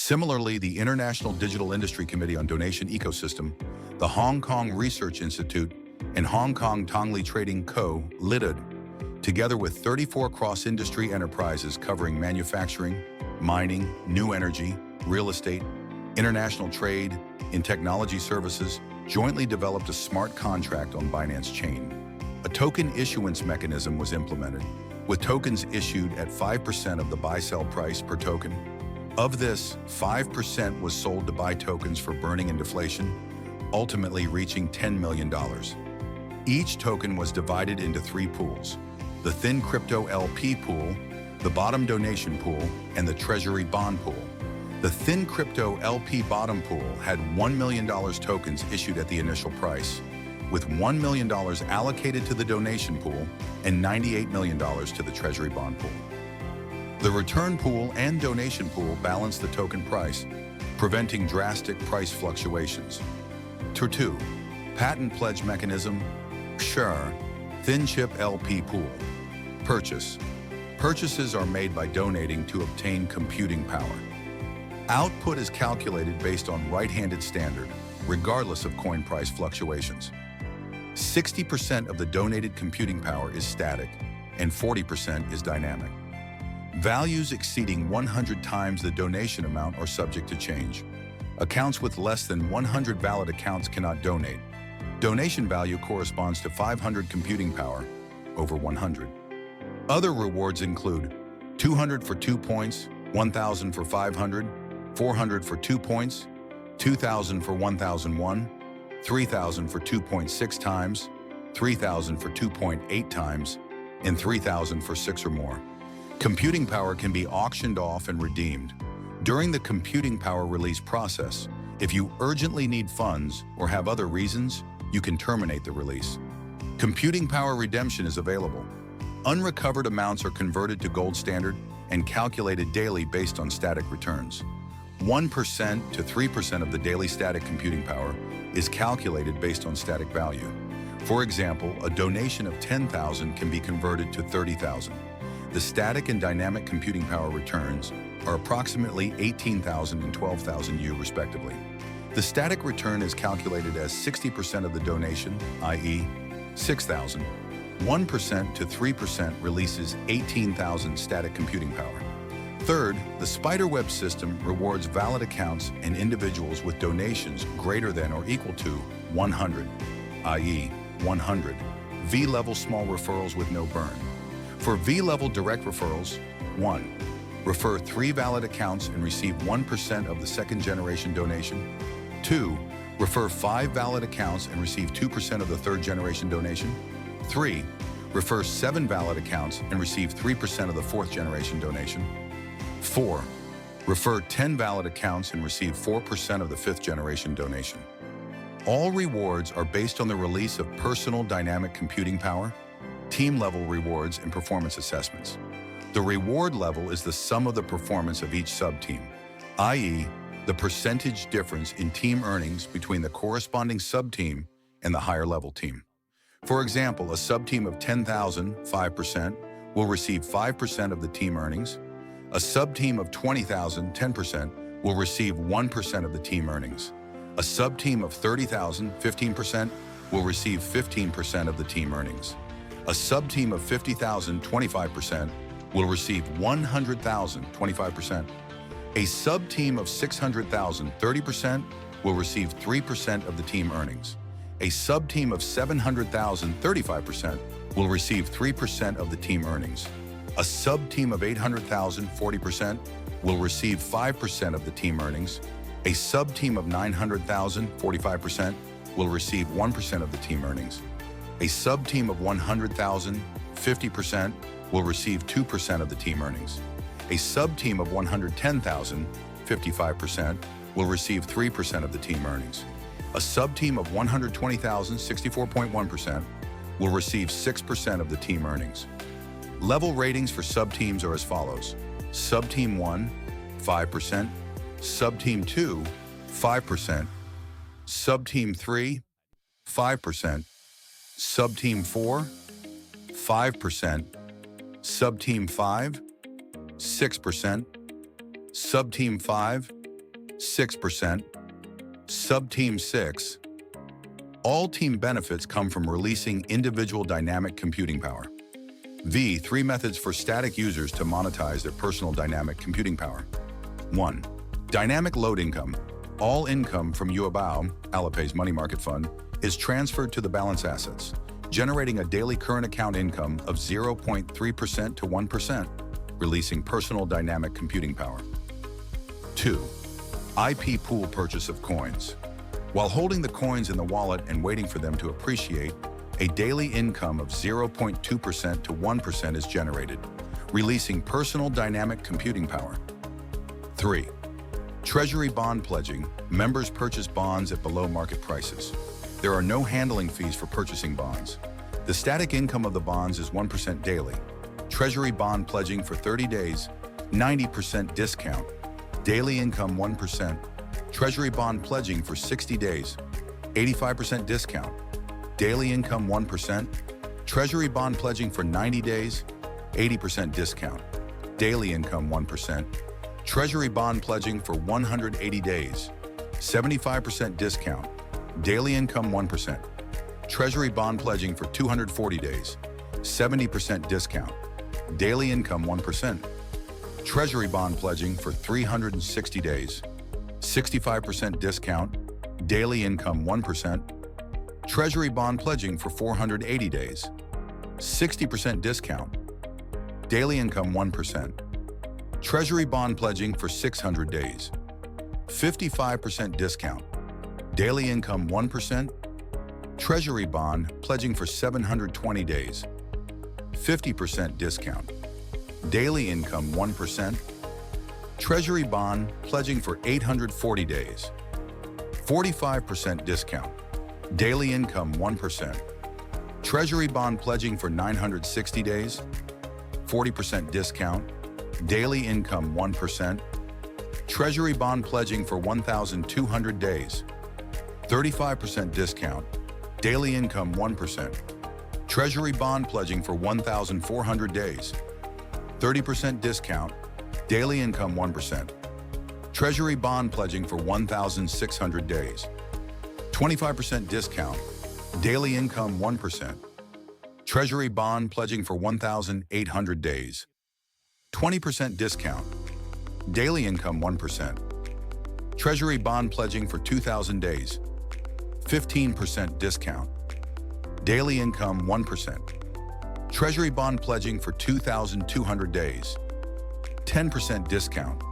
Similarly, the International Digital Industry Committee on Donation Ecosystem, the Hong Kong Research Institute, and Hong Kong Tongli Trading Co., Ltd., together with 34 cross-industry enterprises covering manufacturing, mining, new energy, real estate, international trade, and technology services, jointly developed a smart contract on Binance Chain. A token issuance mechanism was implemented, with tokens issued at 5% of the buy-sell price per token. Of this, 5% was sold to buy tokens for burning and deflation, ultimately reaching $10 million. Each token was divided into 3 pools: the Thin Crypto LP pool, the Bottom Donation pool, and the Treasury Bond pool. The Thin Crypto LP bottom pool had $1 million tokens issued at the initial price, with $1 million allocated to the donation pool and $98 million to the Treasury Bond pool. The return pool and donation pool balance the token price, preventing drastic price fluctuations. Tier 2. Patent Pledge Mechanism, SHARE, Thin Chip LP Pool. Purchase. Purchases are made by donating to obtain computing power. Output is calculated based on right-handed standard, regardless of coin price fluctuations. 60% of the donated computing power is static, and 40% is dynamic. Values exceeding 100 times the donation amount are subject to change. Accounts with less than 100 valid accounts cannot donate. Donation value corresponds to 500 computing power over 100. Other rewards include 200 for 2 points, 1,000 for 500, 400 for 2 points, 2,000 for 1,001, 3,000 for 2.6 times, 3,000 for 2.8 times, and 3,000 for 6 or more. Computing power can be auctioned off and redeemed. During the computing power release process, if you urgently need funds or have other reasons, you can terminate the release. Computing power redemption is available. Unrecovered amounts are converted to gold standard and calculated daily based on static returns. 1% to 3% of the daily static computing power is calculated based on static value. For example, a donation of 10,000 can be converted to 30,000. The static and dynamic computing power returns are approximately 18,000 and 12,000 U respectively. The static return is calculated as 60% of the donation, i.e. 6,000. 1% to 3% releases 18,000 static computing power. Third, the spiderweb system rewards valid accounts and individuals with donations greater than or equal to 100, i.e. 100, V-level small referrals with no burn. For V-level direct referrals, 1. Refer 3 valid accounts and receive 1% of the second-generation donation. 2. Refer 5 valid accounts and receive 2% of the third-generation donation. 3. Refer 7 valid accounts and receive 3% of the fourth-generation donation. 4. Refer 10 valid accounts and receive 4% of the fifth-generation donation. All rewards are based on the release of personal dynamic computing power, team-level rewards, and performance assessments. The reward level is the sum of the performance of each sub-team, i.e., the percentage difference in team earnings between the corresponding sub-team and the higher-level team. For example, a sub-team of 10,000, 5%, will receive 5% of the team earnings. A sub-team of 20,000, 10%, will receive 1% of the team earnings. A sub-team of 30,000, 15%, will receive 15% of the team earnings. A sub-team of 50,000, 25%, will receive 100,000, 25%. A sub-team of 600,000, 30%, will receive 3% of the team earnings. A sub-team of 700,000, 35%, will receive 3% of the team earnings. A sub-team of 800,000, 40%, will receive 5% of the team earnings. A sub-team of 900,000, 45%, will receive 1% of the team earnings. A sub-team of 100,000, 50%, will receive 2% of the team earnings. A sub-team of 110,000, 55%, will receive 3% of the team earnings. A sub-team of 120,000, 64.1%, will receive 6% of the team earnings. Level ratings for sub-teams are as follows. Sub-team 1, 5%. Sub-team 2, 5%. Sub-team 3, 5%. Sub-team 4, 5%. Sub-team 5, 6%. Sub-team 5, 6%, Sub-Team 6. All team benefits come from releasing individual dynamic computing power. V. 3 methods for static users to monetize their personal dynamic computing power. 1. Dynamic load income. All income from UMV, Alipay's money market fund, is transferred to the balance assets, generating a daily current account income of 0.3% to 1%, releasing personal dynamic computing power. 2. IP pool purchase of coins. While holding the coins in the wallet and waiting for them to appreciate, a daily income of 0.2% to 1% is generated, releasing personal dynamic computing power. 3. Treasury bond pledging. Members purchase bonds at below market prices. There are no handling fees for purchasing bonds. The static income of the bonds is 1% daily. Treasury bond pledging for 30 days, 90% discount. Daily income 1%. Treasury bond pledging for 60 days, 85% discount. Daily income 1%. Treasury bond pledging for 90 days, 80% discount. Daily income 1%. Treasury bond pledging for 180 days, 75% discount. Daily income 1%. Treasury bond pledging for 240 days, 70% discount. Daily income 1%. Treasury bond pledging for 360 days, 65% discount. Daily income 1%. Treasury bond pledging for 480 days, 60% discount. Daily income 1%. Treasury bond pledging for 600 days, 55% discount. Daily income 1%. Treasury bond pledging for 720 days, 50% discount. Daily income 1%. Treasury bond pledging for 840 days, 45% discount. Daily income 1%. Treasury bond pledging for 960 days, 40% discount. Daily income 1%. Treasury bond pledging for 1,200 days, 35% discount. Daily income 1%. Treasury bond pledging for 1,400 days, 30% discount. Daily income 1%. Treasury bond pledging for 1,600 days, 25% discount. Daily income 1%. Treasury bond pledging for 1,800 days, 20% discount. Daily income 1%. Treasury bond pledging for 2,000 days, 15% discount. Daily income 1%. Treasury bond pledging for 2,200 days, 10% discount.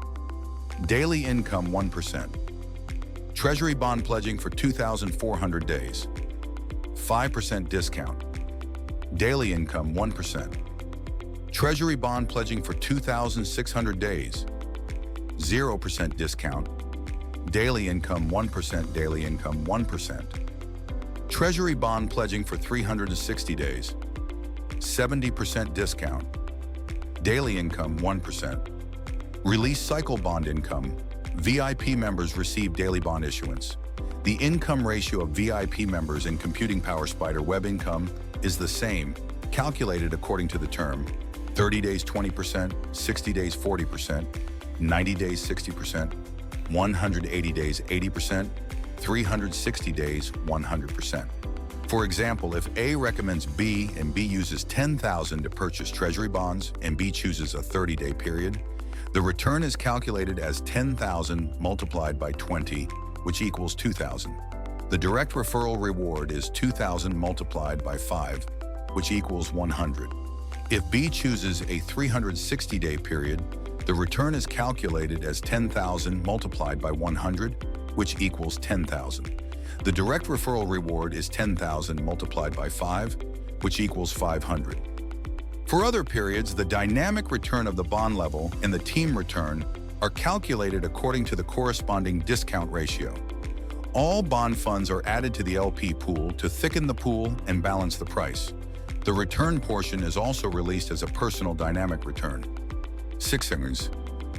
Daily income 1%. Treasury bond pledging for 2,400 days, 5% discount. Daily income 1%. Treasury bond pledging for 2,600 days, 0% discount. Daily income 1%. Daily income 1%. Treasury bond pledging for 360 days, 70% discount. Daily income 1%. Release cycle bond income. VIP members receive daily bond issuance. The income ratio of VIP members in Computing Power Spider Web income is the same, calculated according to the term: 30 days 20%, 60 days 40%, 90 days 60%, 180 days 80%, 360 days 100%. For example, if A recommends B and B uses 10,000 to purchase treasury bonds and B chooses a 30-day period, the return is calculated as 10,000 multiplied by 20, which equals 2,000. The direct referral reward is 2,000 multiplied by 5, which equals 100. If B chooses a 360-day period, the return is calculated as 10,000 multiplied by 100, which equals 10,000. The direct referral reward is 10,000 multiplied by 5, which equals 500. For other periods, the dynamic return of the bond level and the team return are calculated according to the corresponding discount ratio. All bond funds are added to the LP pool to thicken the pool and balance the price. The return portion is also released as a personal dynamic return. 6.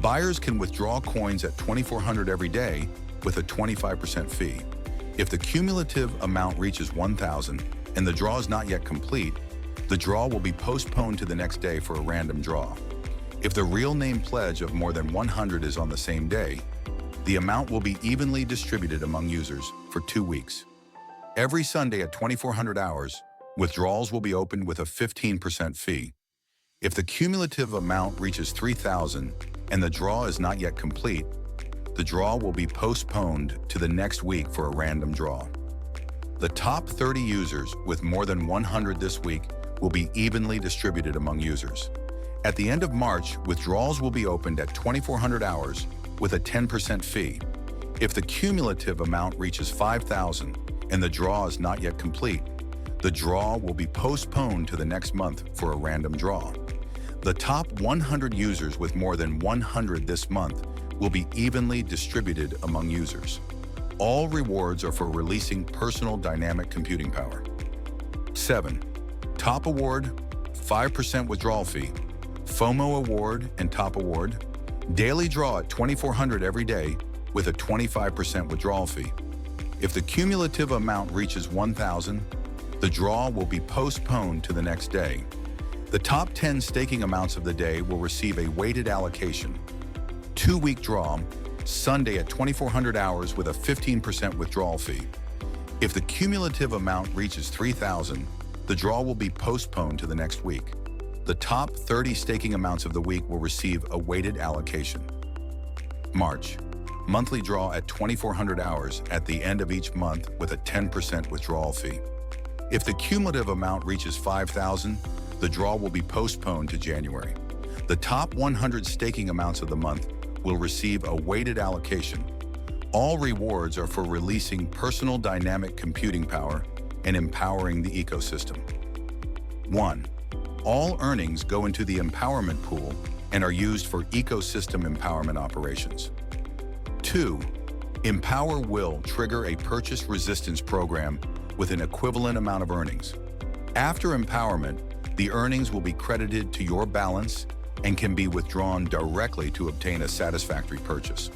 Buyers can withdraw coins at 2,400 every day with a 25% fee. If the cumulative amount reaches 1,000 and the draw is not yet complete, the draw will be postponed to the next day for a random draw. If the real name pledge of more than 100 is on the same day, The amount will be evenly distributed among users for 2 weeks. Every Sunday at 2400 hours, withdrawals will be opened with a 15% fee. If the cumulative amount reaches 3,000 and the draw is not yet complete, the draw will be postponed to the next week for a random draw. The top 30 users with more than 100 this week will be evenly distributed among users. At the end of March, withdrawals will be opened at 2400 hours with a 10% fee. If the cumulative amount reaches 5,000 and the draw is not yet complete, the draw will be postponed to the next month for a random draw. The top 100 users with more than 100 this month will be evenly distributed among users. All rewards are for releasing personal dynamic computing power. 7. Top Award, 5% withdrawal fee. FOMO Award and Top Award, daily draw at 2400 every day with a 25% withdrawal fee. If the cumulative amount reaches 1,000, the draw will be postponed to the next day. The top 10 staking amounts of the day will receive a weighted allocation. 2-week draw, Sunday at 2400 hours with a 15% withdrawal fee. If the cumulative amount reaches 3,000, the draw will be postponed to the next week. The top 30 staking amounts of the week will receive a weighted allocation. March, monthly draw at 2400 hours at the end of each month with a 10% withdrawal fee. If the cumulative amount reaches 5,000, the draw will be postponed to January. The top 100 staking amounts of the month will receive a weighted allocation. All rewards are for releasing personal dynamic computing power and empowering the ecosystem. 1. All earnings go into the empowerment pool and are used for ecosystem empowerment operations. 2. Empower will trigger a purchase resistance program with an equivalent amount of earnings. After empowerment, the earnings will be credited to your balance and can be withdrawn directly to obtain a satisfactory purchase.